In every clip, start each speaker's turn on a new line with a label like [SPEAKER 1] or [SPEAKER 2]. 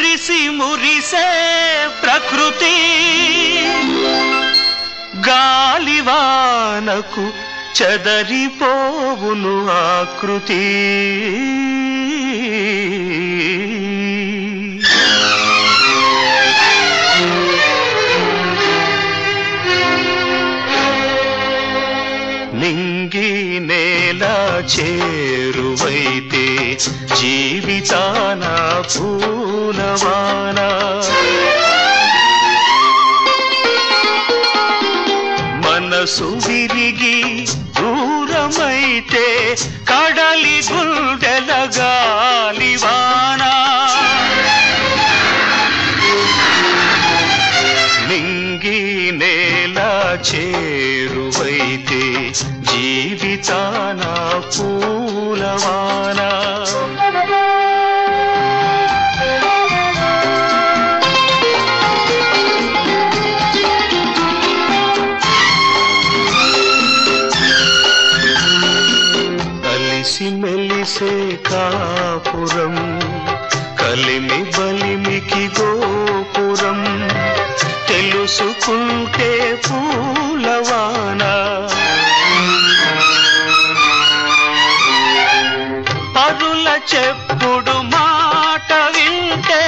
[SPEAKER 1] మురిసి మురిసే ప్రకృతి గాలివానకు చెదరిపోవును ఆకృతి నింగి నేల చేరువైతే జీవితాన పూలవాన మనసు విరిగి దూరమైతే కడలి గుండెల గాలివాన నింగి నేల చేరువైతే జీవితాన పూలవాన కలిసి మెలిసే కాపురం కలిమి బలిమికి గోపురం తెలుసుకుంటే పూలవాన పరుల చెప్పుడు మాట వింటే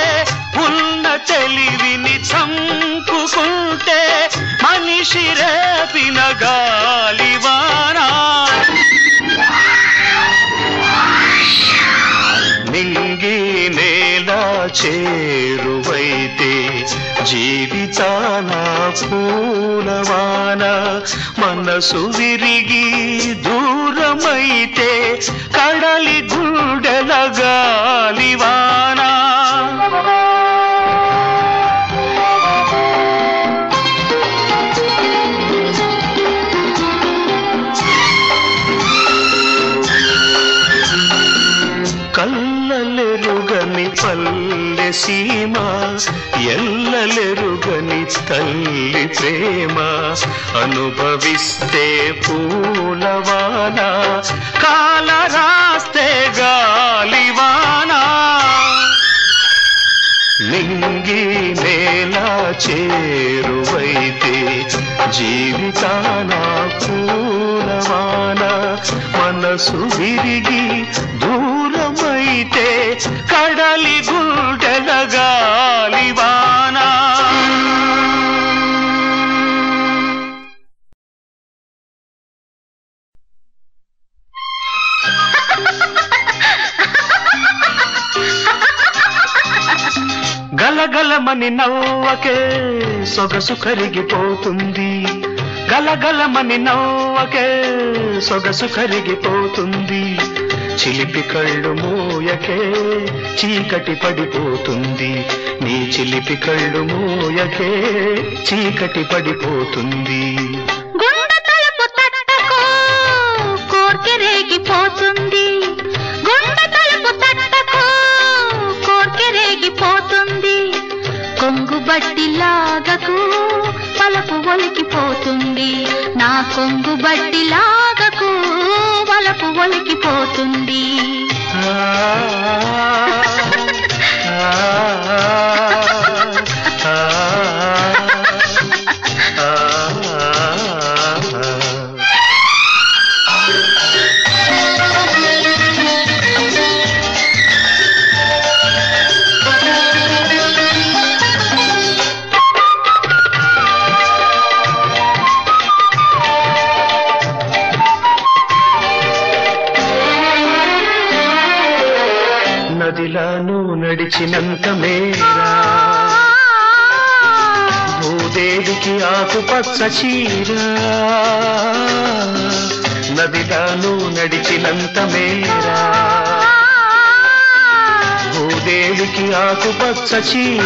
[SPEAKER 1] ఉన్న తెలివిని చంపుకుంటే మనిషి రేపిన గాలివాన నింగి నేల చేరువైతే జీవితాన పూలవాన మనసు విరిగి దూరమైతే కడలి గుండెల గాలివాన కల్లలెరుగని పల్లె సీమ ఎల్లలెరుగని తల్లి ప్రేమ అనుభవిస్తే పూలవాన కాల రాస్తే గాలివాన నింగి నేల చేరువైతే జీవితాన పూలవాన మనసు విరిగి దూరమైతే కడలి గుండెల గాలివాన గలగలమని నవ్వకే సొగసు కరిగిపోతుంది గలగలమని నవ్వకే సొగసు కరిగిపోతుంది చిలిపి కళ్ళు మోయకే చీకటి పడిపోతుంది నీ చిలిపి కళ్ళు మోయకే చీకటి పడిపోతుంది
[SPEAKER 2] గుండె తలుపు తట్టకో కోర్కె రేగిపోతుంది గుండె తలుపు తట్టకో కోర్కె రేగిపోతుంది కొంగు బట్టి లాగకు వలపు ఒలికిపోతుంది నా కొంగు బట్టి లాగకు వలపు ఒలికిపోతుంది
[SPEAKER 1] నదిలాను నడిచినంత మేరా భూదేవికి ఆకుపచ్చ చీర నదిలాను నడిచినంత మేరా భూదేవికి ఆకుపచ్చ చీర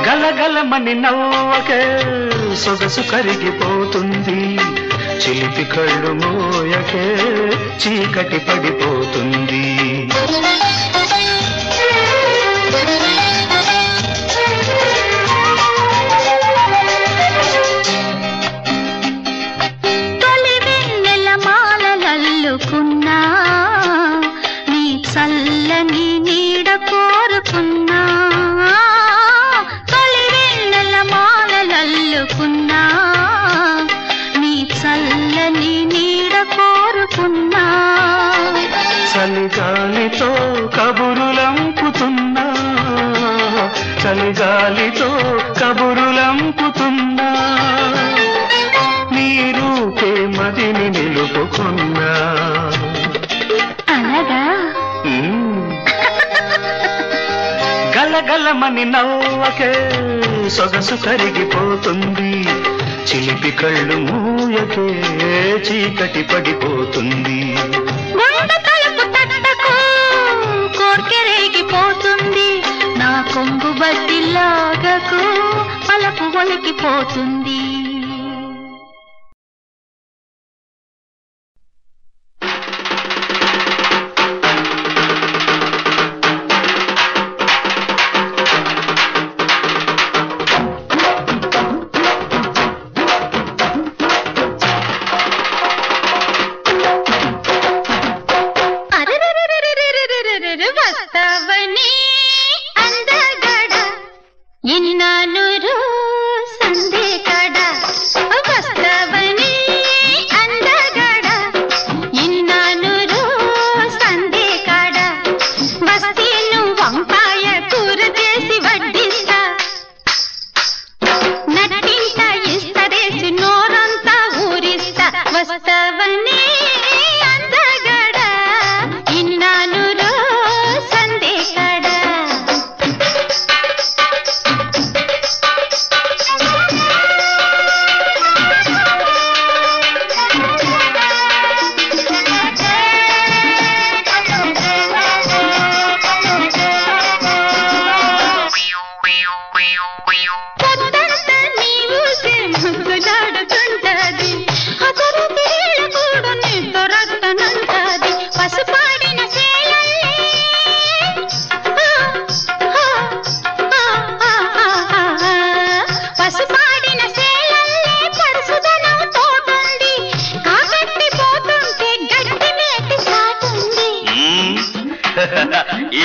[SPEAKER 1] గలగలమని నవ్వకే సొగసు కరిగిపోతుంది చిలిపి కళ్ళు మోయకే చీకటి పడిపోతుంది చలిగాలితో కబురులంపుతున్నా చలిగాలితో కబురులంపుతున్నా నీ రూపే మదిని నిలుపుకున్నా
[SPEAKER 2] అలాగా
[SPEAKER 1] గలగలమని నవ్వకే సొగసు కరిగిపోతుంది చిలిపి కళ్ళు మూయకే చీకటి పడిపోతుంది
[SPEAKER 2] కోర్కెరేగిపోతుంది నా కొంగు బట్టిలాగకు పలపు ఒలికిపోతుంది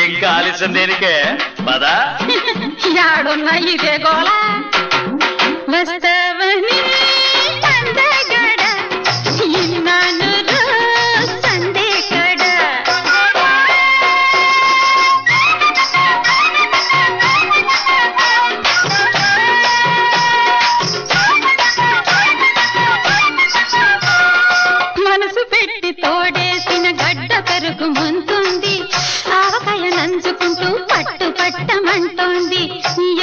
[SPEAKER 1] ఇంకా ఆలస్యం దేనికే పదా
[SPEAKER 2] యాడున్నా ఇదే గోళ వస్తవని అందగడ ఇన్నాను సందేకడ మనసు పెట్టి తోడేసిన గడ్డ పెరుగు ముంతుంది ఆవకాయ నంచుకుంటూ పట్టు పట్టమంటోంది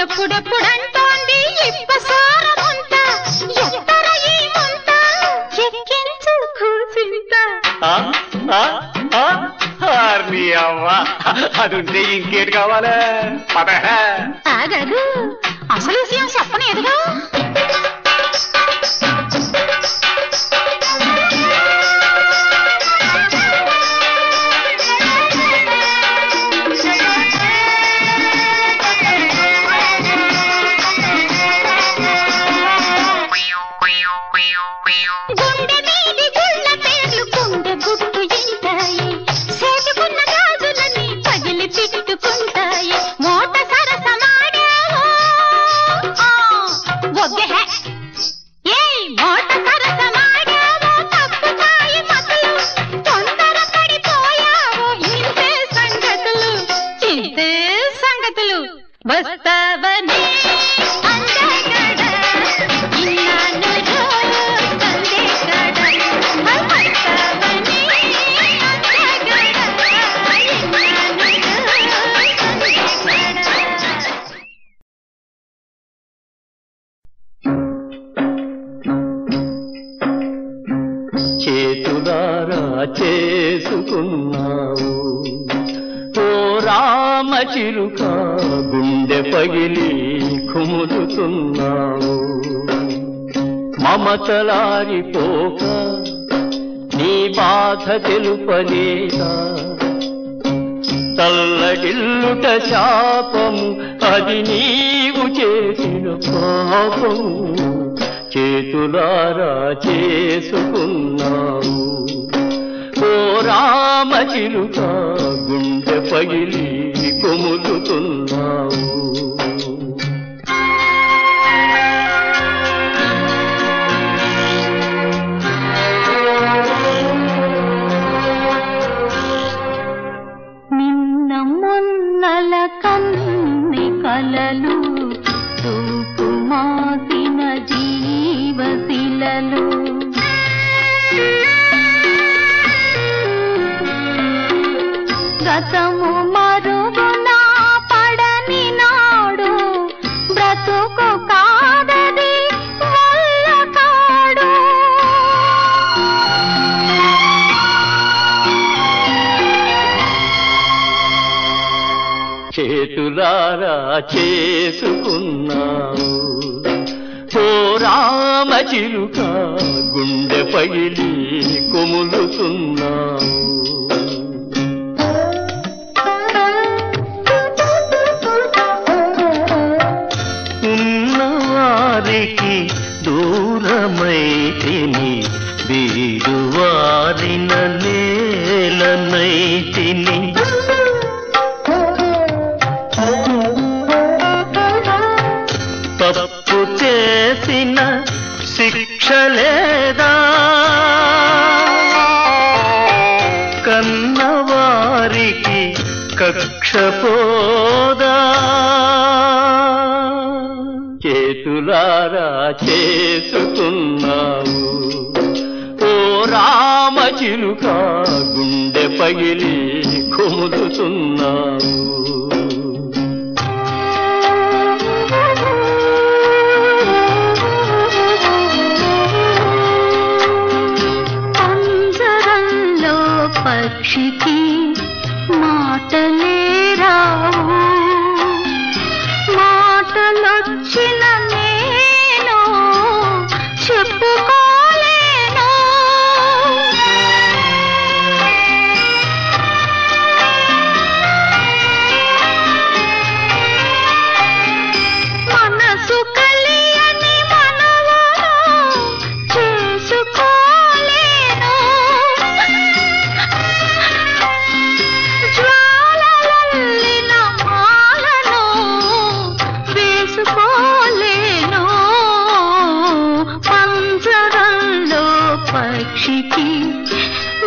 [SPEAKER 2] ఎప్పుడెప్పుడు అంటోంది ఇప్పసారముంత ఎత్తర ఈ ముంత ఎక్కించు కూసింత
[SPEAKER 1] అదుంటే ఇంకేటి కావాలా పద
[SPEAKER 2] ఆగదు అసలు విషయం చెప్పనేదుగా గుండె మీది గుళ్ళ పేర్లు గుండె గుట్టు ఇంటాయి సేటుకున్న గాజులని పగిలి తిట్టుకుంటాయి మోట సరసమాడావో ఒగ్గే ఏయ్ మోట సరసమాడావో తప్పుతాయి మతులు తొందర పడిపోయావో ఇంతే సంగతులు వస్తావని
[SPEAKER 1] చేతులారా చేసుకున్నావు ఓ రామ చిరుక గుండె పగిలి కుములుతున్నావు మమతలారిపోక నీ బాధ తెలుపలేదా తల్లడిల్లుట శాపము అది నీవు చేసిన పాపము చేతులారా చేసుకున్నావు ఓ రామ చిలుక గుండె పగిలి కొములుతున్నావు
[SPEAKER 2] మొన్నల కన్ని కలలు తూపుమాసిన జీవశిలలు గతము మరుగున పడని నాడు బ్రతుకు కాదది వల్లకాడు
[SPEAKER 1] చేతులారా చేసుకున్నావు ఓ రామ చిలుక గుండె పగిలి కొములుతున్నావు ఉన్నవారికి దూరమైతిని వీడువారిన నేలనైతిని తప్పు చేసిన శిక్ష లేదా కన్నవారికి కక్ష పోదా చేతులారా చేసుకున్నావు ఓ రామ చిలుక గుండె పగిలి కొములుతున్నావు
[SPEAKER 2] పక్షికి మాటలే రావు మాటలొచ్చిన నేను చెప్పుకోలేను మనసు కలియని మనవను చేసుకోలేను జ్వాలలల్లిన మాలను వేసుకోలేను పంజరంలో పక్షికి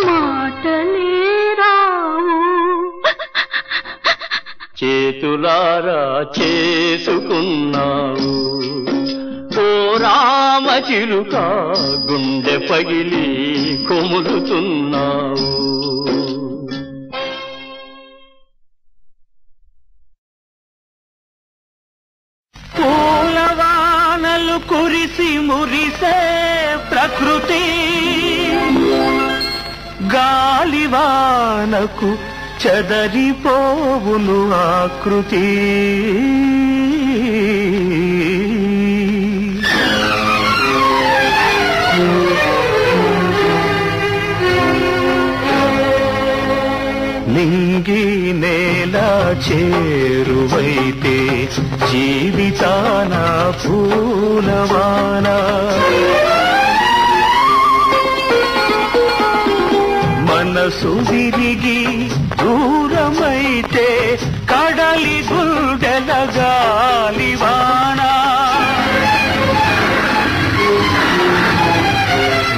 [SPEAKER 2] మాటలే రావు
[SPEAKER 1] చేతులారా చేసుకున్నావు ఓ రామ చిలుక గుండె పగిలి కొములుతున్నావు పూలవానలు కురిసి మురిసే ప్రకృతి గాలివానకు చెదరిపోవును ఆకృతి నింగి నేల చేరువైతే జీవితాన పూలవాన మనసు విరిగి దూరమైతే కడలి గుండెల గాలివాన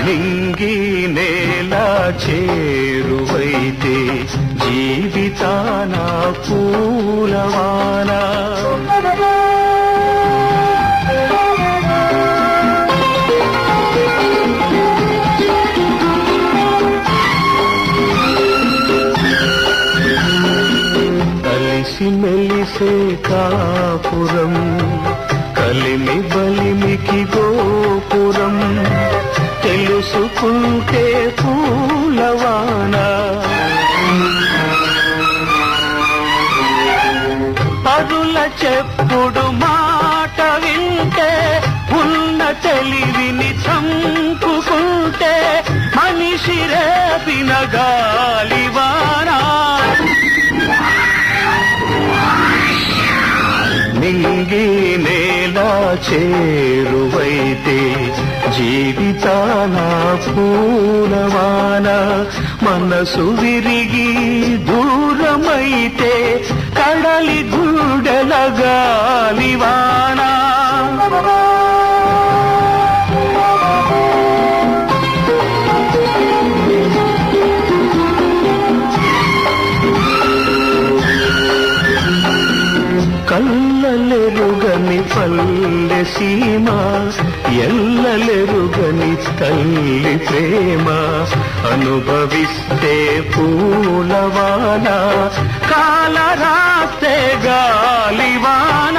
[SPEAKER 1] నింగి నేల చేరువైతే జీవితాన పూలవాన కలిసి మెలిసే కాపురం కలిమి బలిమికి గోపురం తెలుసుకుంటే పూలవాన పరుల చెప్పుడు మాట వింటే ఉన్న తెలివిని చంపుకుంటే మనిషి రేపిన గాలివాన చేరువైతే జీవితాన పూలవాన మనసు విరిగి దూరమైతే కడలి గుండెల గాలివాన కళ్ళలెరుగని పల్లె సీమ ఎల్లలెరుగని తల్లి ప్రేమ అనుభవిస్తే పూలవాన కాలరాస్తే గాలివాన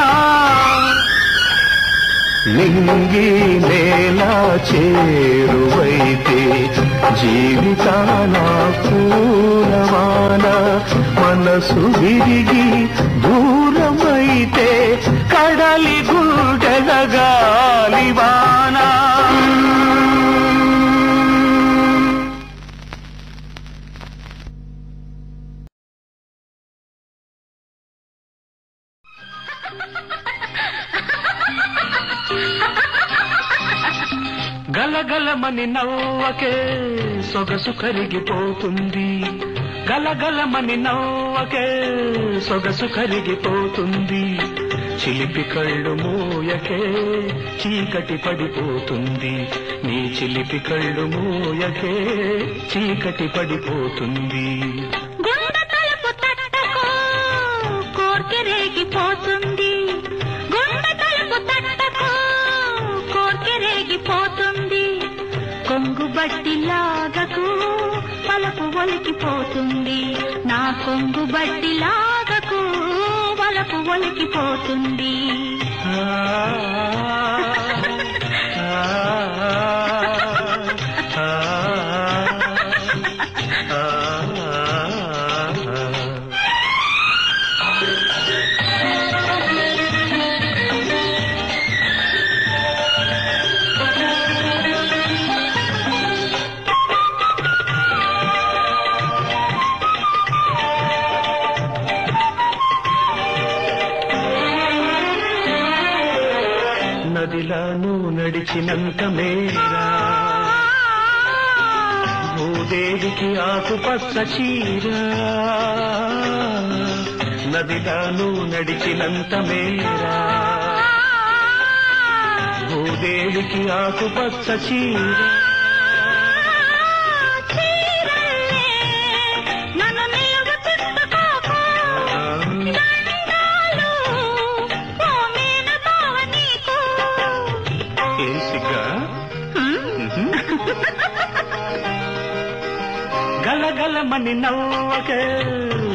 [SPEAKER 1] నింగి నేల చేరువైతే జీవితాన పూలవాన మనసు విరిగి దూరమైతే కడలి గుండెల గాలివాన గలగలమని నవ్వకే సొగసు కరిగిపోతుంది గలగలమని నవ్వకే సొగసు కరిగిపోతుంది చిలిపి కళ్ళు మూయకే చీకటి పడిపోతుంది నీ చిలిపి కళ్ళు మూయకే చీకటి పడిపోతుంది
[SPEAKER 2] గుండె తలుపు తట్టకు కోర్కె రేగిపోతుంది గుండె తలుపు తట్టకు కోర్కె రేగిపోతుంది కొంగు బట్టి లాగకు వలపు ఒలికిపోతుంది నా కొంగు బట్టి లాగకు వలపు ఒలికిపోతుంది
[SPEAKER 1] నదిలాను నడిచినంత మేరా భూదేవికి ఆకుపచ్చ చీర నదిలాను నడిచినంత మేరా భూదేవికి ఆకుపచ్చ చీర గలగలమని నవ్వకే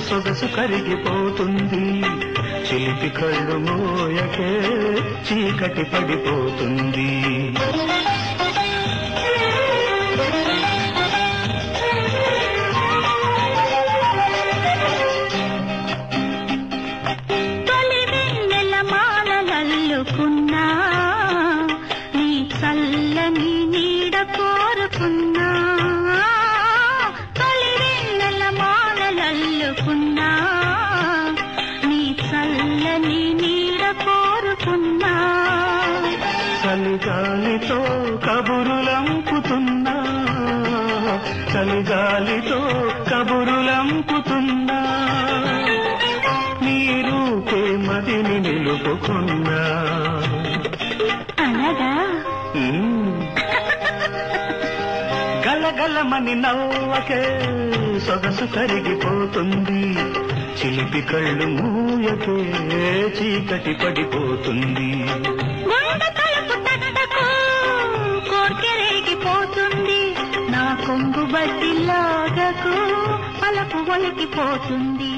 [SPEAKER 1] సొగసు కరిగిపోతుంది చిలిపి కళ్ళు మోయకే చీకటి పడిపోతుంది
[SPEAKER 2] తొలి వెన్నెల మాలలల్లుకున్నా నీ చల్లని నీడ కోరుకున్నా మాలలల్లుకున్నా నీ చల్లని నీడ కోరుకున్నా
[SPEAKER 1] చలిగాలితో కబురులంపుతున్నా చలిగాలితో కబురులంపుతున్నా నీ రూపే మదిని నిలుపుకున్నా
[SPEAKER 2] అనగా
[SPEAKER 1] గలగలమని నవ్వకే సొగసు కరిగిపోతుంది చిలిపి కళ్ళు మూయకే చీకటి పడిపోతుంది
[SPEAKER 2] గుండె తలుపు తట్టకు కోర్కె రేగిపోతుంది నా కొంగు బట్టి లాగకు పలపు ఒలికిపోతుంది